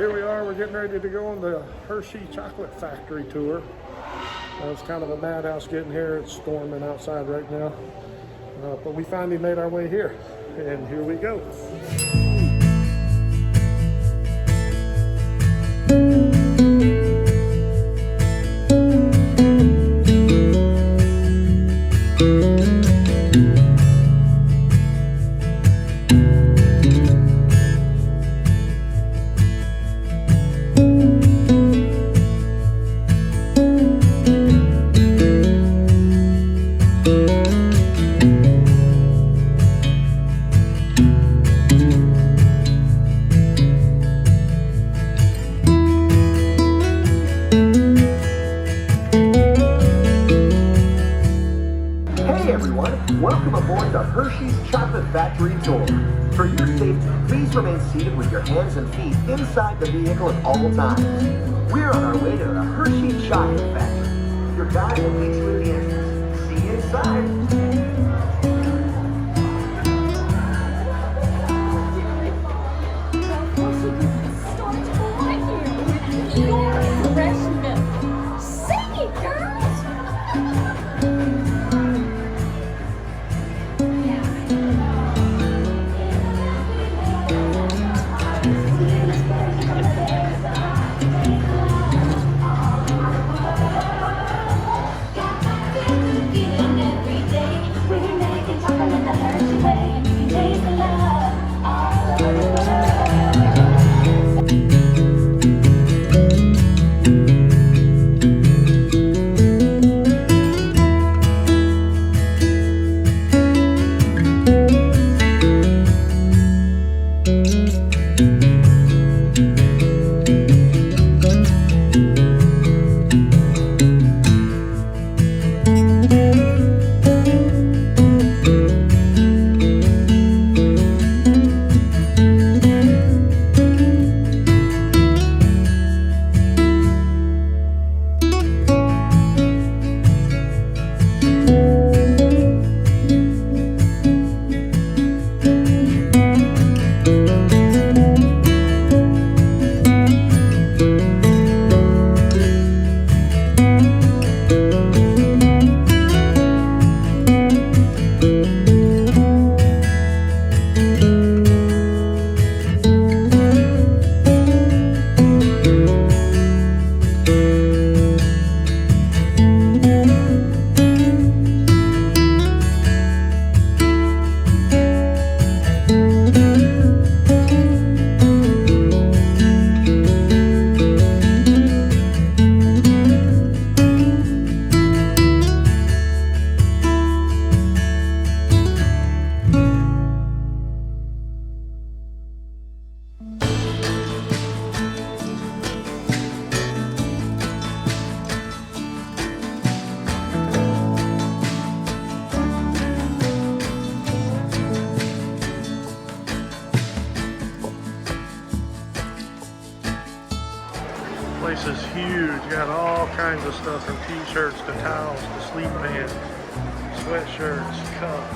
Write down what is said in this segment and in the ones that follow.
Here we are, we're getting ready to go on the Hershey chocolate factory tour. It's kind of a madhouse getting here. It's storming outside right now. But we finally made our way here, and here we go. Welcome aboard the Hershey's Chocolate Factory Tour. For your safety, please remain seated with your hands and feet inside the vehicle at all times. We're on our way to the Hershey Chocolate Factory. Your guide will meet you at the entrance. See you inside. Place is huge. Got all kinds of stuff from t-shirts to towels to sleep bands, sweatshirts, cups,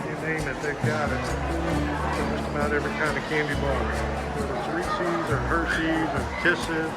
you name it, they've got it. Just about every kind of candy bar, whether it's Reese's or Hershey's or Kisses.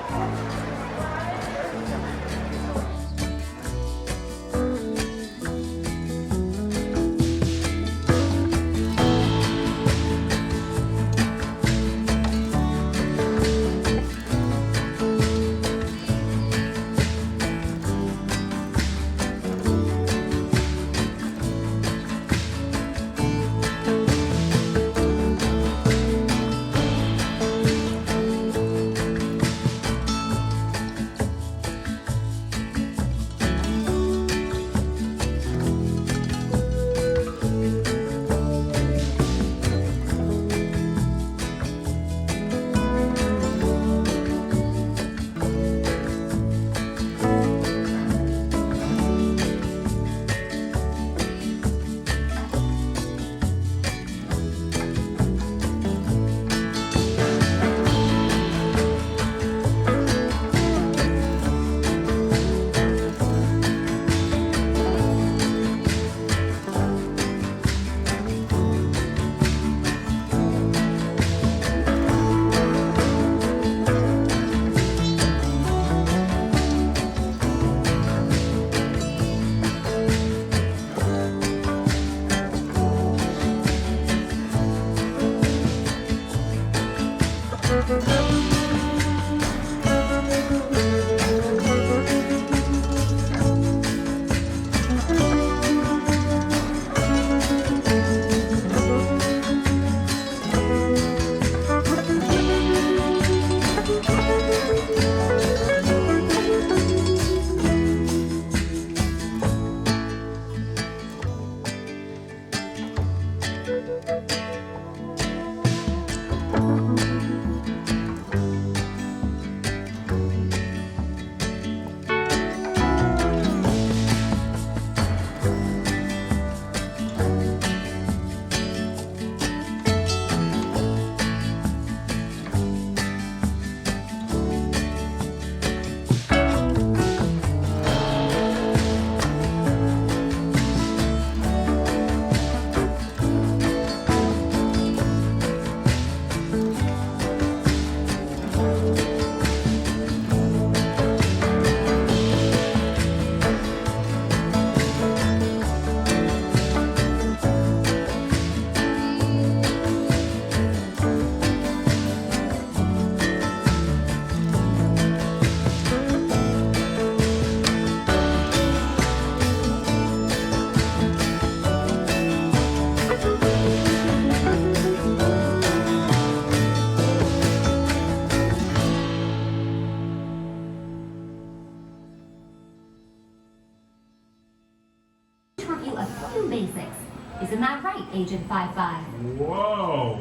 a few basics. Isn't that right, Agent 55? Whoa!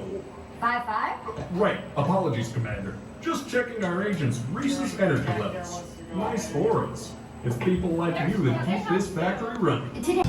55? Right, apologies, Commander. Just checking our agent's recent energy levels. Nice for us. It's people like you that keep this factory running. Today.